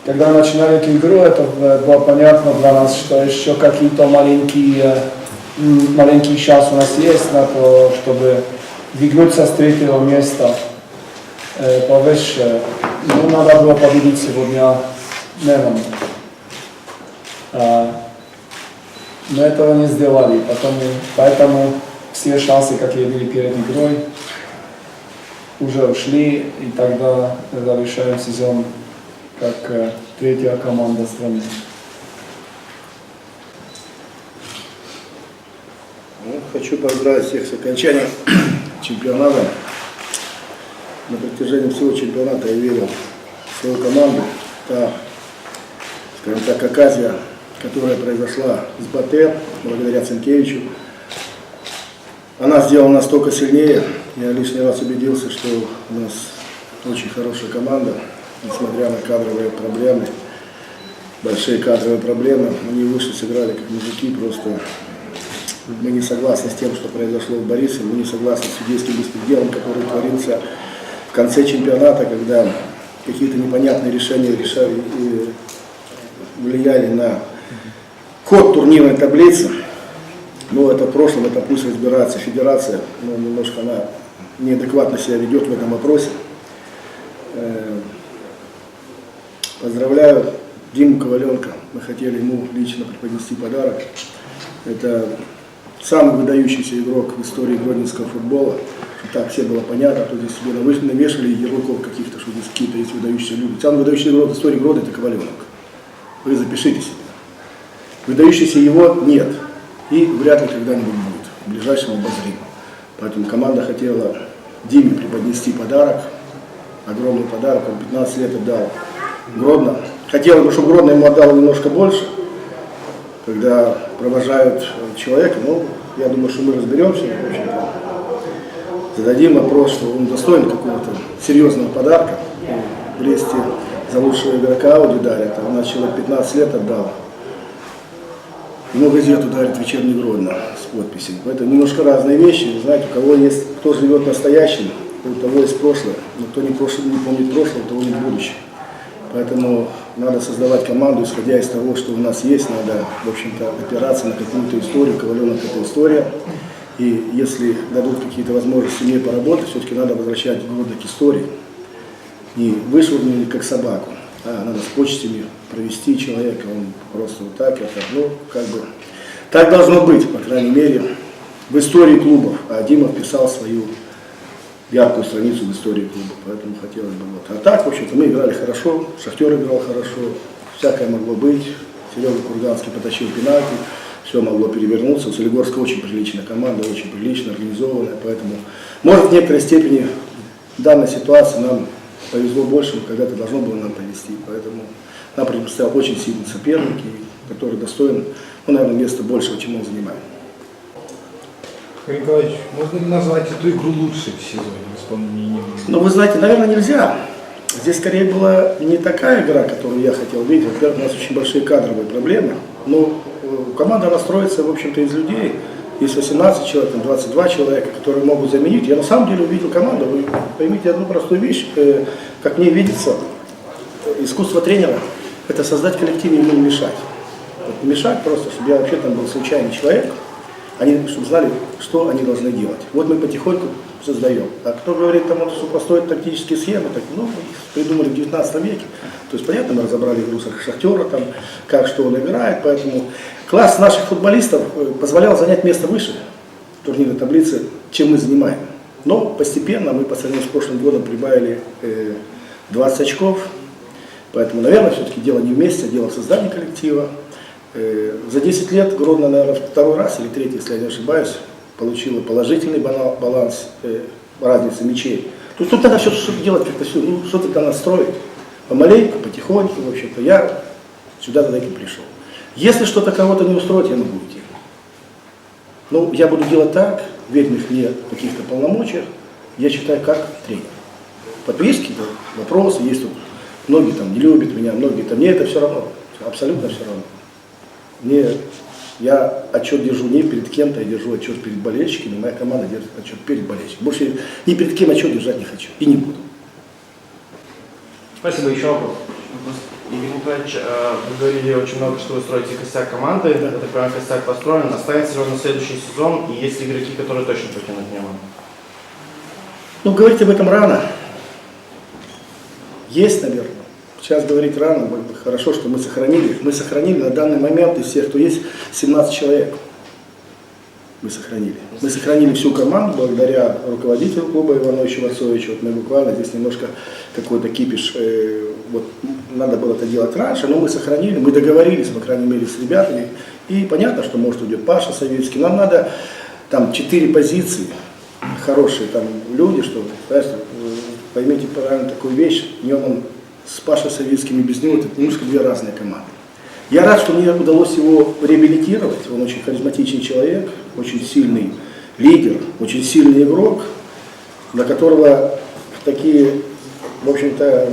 когда начинали эту игру, это было понятно для нас, что еще какие-то маленький шанс у нас есть на то, чтобы двигаться с третьего места повыше. Ну, надо было победить сегодня Невом. Но этого не сделали, поэтому все шансы, какие были перед игрой, уже ушли, и тогда завершаем сезон как третья команда страны. Хочу поздравить всех с окончанием чемпионата. На протяжении всего чемпионата я верил в свою команду. Та, скажем так, оказия, которая произошла с БТ, благодаря Цинкевичу, она сделала нас только сильнее. Я лишний раз убедился, что у нас очень хорошая команда, несмотря на кадровые проблемы, большие кадровые проблемы. Они вышли, сыграли как мужики, просто мы не согласны с тем, что произошло в Борисове, мы не согласны с судейским беспределом, который творился в конце чемпионата, когда какие-то непонятные решения влияли на ход турнирной таблицы. Но это в прошлом, это пусть разбирается федерация, но немножко она неадекватно себя ведет в этом вопросе. Поздравляю Диму Коваленко, мы хотели ему лично преподнести подарок. Это самый выдающийся игрок в истории гродненского футбола. Так все было понятно, то здесь себе навешали ярлыков каких-то, что здесь какие-то есть выдающиеся люди. Самый выдающийся игрок в истории Гродно — это Коваленок. Вы запишите себе. Выдающийся его нет. И вряд ли когда-нибудь будет в ближайшем обозримом. Поэтому команда хотела Диме преподнести подарок, огромный подарок, он 15 лет отдал Гродно. Хотела бы, чтобы Гродно ему отдало немножко больше, когда провожают человека, но я думаю, что мы разберемся, в общем-то, зададим вопрос, что он достоин какого-то серьезного подарка. В Бресте за лучшего игрока Ауди дарят, а у нас человек 15 лет отдал. Ему газету дарит «Вечерний Гродно» с подписью. Это немножко разные вещи. Знаете, у кого есть, кто живет настоящим, у того есть прошлое. Но кто не помнит прошлое, у того нет будущего. Поэтому надо создавать команду, исходя из того, что у нас есть. Надо, в общем-то, опираться на какую-то историю. Коваленок — это история. И если дадут какие-то возможности мне поработать, все-таки надо возвращать Гродно к истории. Не вышвырнули как собаку. Надо с почтами провести человека, он просто вот так, как бы, так должно быть, по крайней мере, в истории клубов. А Дима вписал свою яркую страницу в истории клуба, поэтому хотелось бы вот. А так, в общем-то, мы играли хорошо, Шахтер играл хорошо, всякое могло быть. Серега Курганский потащил пенальти, все могло перевернуться. У Солигорска очень приличная команда, очень прилично организованная, поэтому, может, в некоторой степени данная ситуация нам повезло больше, но когда-то должно было нам повезти. Поэтому нам предстоял очень сильный соперник, который достоин, наверное, места большего, чем он занимает. Николаевич, можно ли назвать эту игру лучшей в сезоне в исполнении? Ну, вы знаете, наверное, нельзя. Здесь скорее была не такая игра, которую я хотел видеть. Во-первых, у нас очень большие кадровые проблемы. Но команда настроится, в общем-то, из людей. Есть 18 человек, 22 человека, которые могут заменить. Я на самом деле увидел команду. Вы поймите одну простую вещь. Как мне видится, искусство тренера — это создать коллектив и ему не мешать. Вот не мешать просто, чтобы я вообще там был случайный человек. Они, чтобы знали, что они должны делать. Вот мы потихоньку создаем. А кто говорит, там, что построить тактические схемы, так, их придумали в 19 веке. То есть, понятно, мы разобрали игру Шахтера, там, как что он играет, поэтому класс наших футболистов позволял занять место выше в турнирной таблице, чем мы занимаем. Но постепенно мы по сравнению с прошлым годом прибавили 20 очков, поэтому, наверное, все-таки дело не вместе, а дело в создании коллектива. За 10 лет Гродно, наверное, второй раз или третий, если я не ошибаюсь, получила положительный баланс разницы мячей. Тут надо что-то делать, как-то все, что-то там настроить. Помаленьку, потихоньку, в общем-то, я сюда за этим пришел. Если что-то кого-то не устроит, я могу уйти. Ну, я буду делать так, верных мне каких-то полномочиях, я считаю, как тренер. Потом есть какие-то вопросы, есть тут, многие там не любят меня, многие там, мне это все равно, абсолютно все равно. Я отчет держу не перед кем-то, я держу отчет перед болельщиками, моя команда держит отчет перед болельщиками. Больше ни перед кем отчет держать не хочу и не буду. Спасибо, еще вопрос. Евгений Николаевич, вы говорили очень много, что вы строите костяк команды, это прям костяк построен. Останется ли он на следующий сезон, и есть ли игроки, которые точно потянут в него? Ну, говорить об этом рано. Есть, наверное. Сейчас говорить рано, хорошо, что мы сохранили их. Мы сохранили на данный момент из всех, кто есть, 17 человек. Мы сохранили. Мы сохранили всю команду благодаря руководителю клуба Ивановичу Варсовичу. Вот мы буквально здесь немножко какой-то кипиш, вот надо было это делать раньше, но мы сохранили, мы договорились, по крайней мере, с ребятами. И понятно, что может уйдет Паша Савицкий. Нам надо там 4 позиции, хорошие там люди, что, поймите правильно такую вещь, он с Пашей Савицким и без него это немножко 2 разные команды. Я рад, что мне удалось его реабилитировать. Он очень харизматичный человек, очень сильный лидер, очень сильный игрок, на которого в такие, в общем-то,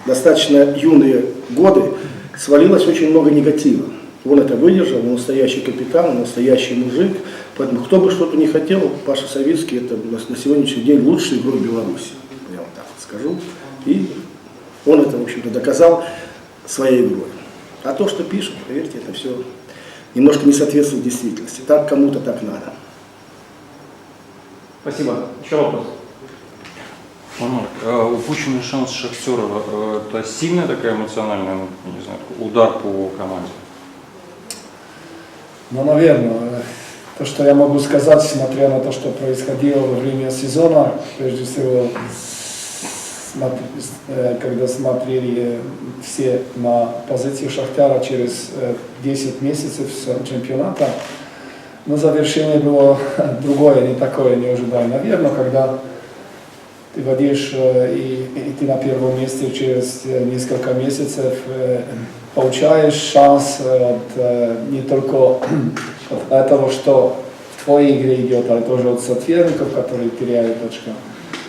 достаточно юные годы свалилось очень много негатива. Он это выдержал, он настоящий капитан, он настоящий мужик. Поэтому кто бы что-то не хотел, Паша Савицкий это на сегодняшний день лучший игрок Беларуси. Я вам так вот скажу. И он это, в общем-то, доказал своей игрой. А то, что пишут, поверьте, это все немножко не соответствует действительности. Так кому-то так надо. Спасибо. Еще вопрос? Упущенный шанс Шахтера – это сильная такая эмоциональная, не знаю, удар по команде? Ну, наверное, то, что я могу сказать, смотря на то, что происходило во время сезона, прежде всего, когда смотрели все на позицию Шахтера через 10 месяцев чемпионата, но завершение было другое, не такое, не ожидая. Наверное, когда ты водишь и ты на первом месте через несколько месяцев получаешь шанс не только от этого, что в твоей игре идет, а тоже от соперников, которые теряют очко.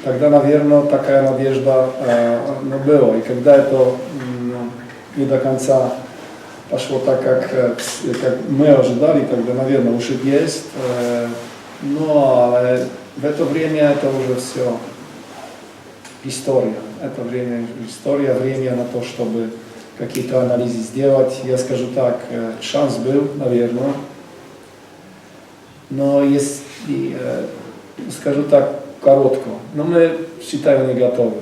Тогда, наверное, такая надежда была. И когда это не до конца пошло так, как мы ожидали, тогда, наверное, ушиб есть. Но в это время это уже все история. Это время история, время на то, чтобы какие-то анализы сделать. Я скажу так, шанс был, наверное. Но если, скажу так, коротко. Но мы, считаю, не готовы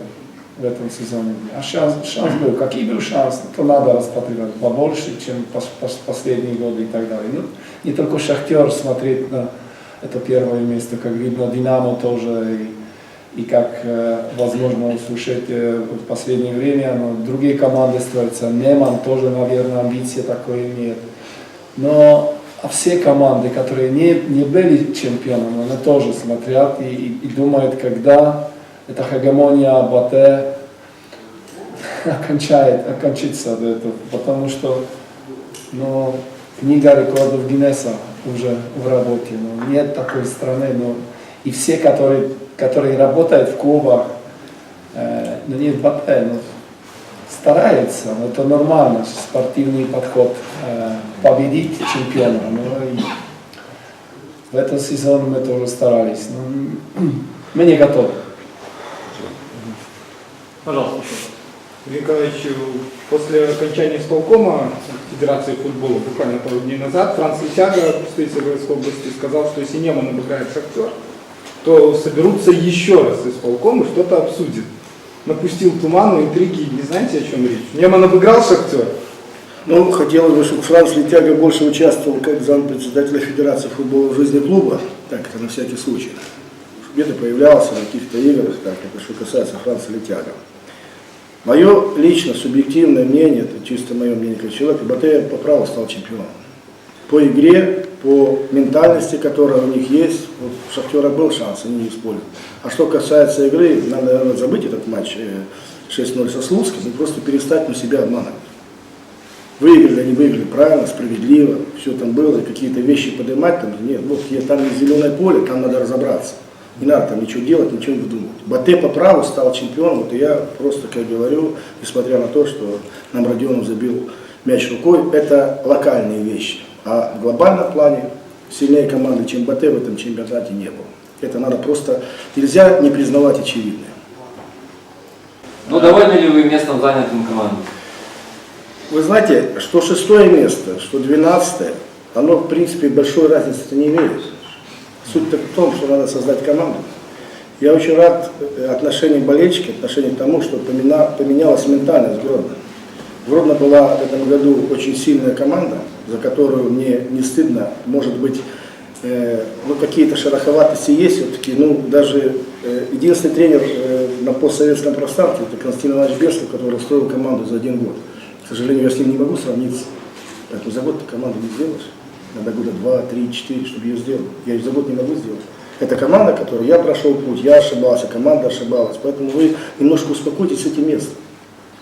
в этом сезоне. А шанс был. Какой был шанс? То надо рассматривать побольше, чем последние годы и так далее. Ну, не только Шахтер смотреть на это первое место, как видно, Динамо тоже, и как возможно услышать в последнее время, но другие команды строятся. Неман тоже, наверное, амбиции такой имеет. Но а все команды, которые не были чемпионами, они тоже смотрят и думают, когда эта хегемония БАТЭ окончится. Потому что книга рекордов Гиннесса уже в работе. Нет такой страны. И все, которые работают в клубах, не в БАТЭ, старается, это нормально, спортивный подход, победить чемпиона. И в этом сезоне мы тоже старались, но мы не готовы. Пожалуйста. Евгений Николаевич, после окончания исполкома Федерации футбола буквально пару дней назад Франц Летяга, представитель Городской области, сказал, что если Неман обыграет Шахтер, то соберутся еще раз исполком и что-то обсудят. Напустил туману, интриги, не знаете, о чем речь? Неман обыграл Шахтер? Ну, хотелось бы, чтобы Франц Летяга больше участвовал как зампредседателя Федерации футбола в жизни клуба, так это на всякий случай. Где-то появлялся на каких-то играх, так, это что касается Франца Летяга. Мое лично субъективное мнение, это чисто мое мнение как человека, БАТЭ по праву стал чемпионом. По игре, по ментальности, которая у них есть, вот у Шахтера был шанс, они не используют. А что касается игры, надо, наверное, забыть этот матч 6-0 со Слуцким и просто перестать на себя обманывать. Выиграли, они выиграли правильно, справедливо, все там было, какие-то вещи поднимать, там, нет, вот там есть зеленое поле, там надо разобраться. Не надо там ничего делать, ничего не выдумывать. БАТЭ по праву стал чемпионом, вот и я просто, как говорю, несмотря на то, что нам Родионов забил мяч рукой, это локальные вещи. А в глобальном плане сильнее команды, чем БАТЭ, в этом чемпионате не было. Это надо просто, нельзя не признавать очевидное. Ну, довольны ли вы местом, занятым командой? Вы знаете, что 6-е место, что 12-е, оно в принципе большой разницы не имеет. Суть-то в том, что надо создать команду. Я очень рад отношению болельщиков, отношению к тому, что поменялась ментальность Гродно. Гродно была в этом году очень сильная команда, за которую мне не стыдно. Может быть, ну, какие-то шероховатости есть все-таки. Ну, даже единственный тренер на постсоветском пространстве — это Константин Иванович Бесков, который строил команду за 1 год. К сожалению, я с ним не могу сравниться. Поэтому за год ты команду не сделаешь. Надо года 2, 3, 4, чтобы ее сделать. Я ее за год не могу сделать. Это команда, которую я прошел путь, я ошибался, команда ошибалась. Поэтому вы немножко успокойтесь с этим местом.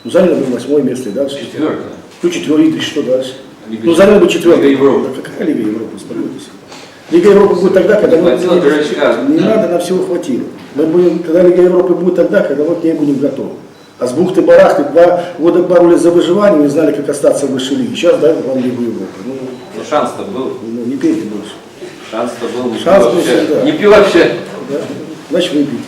Ну, заняли бы 8-е место и дальше. 4-е. Ну, 4-е, что дальше? Лига Ну, заняли бы 4-е. Лига Европы. Да какая Лига Европы, успокойтесь. Лига Европы будет тогда, когда мы... Хватило дурачка. Не надо, нам всего хватило. Мы будем, когда Лига Европы будет тогда, когда мы к ней будем готовы. А с бухты-барахты 2 года боролись за выживание, не знали, как остаться в высшей лиге. Сейчас дай вам Лигу Европы. Ну, шанс-то был. Ну, не пейте больше. Шанс-то был. Не Шанс пил был вообще. всегда. Не пил вообще. Да? Значит, вы пейте.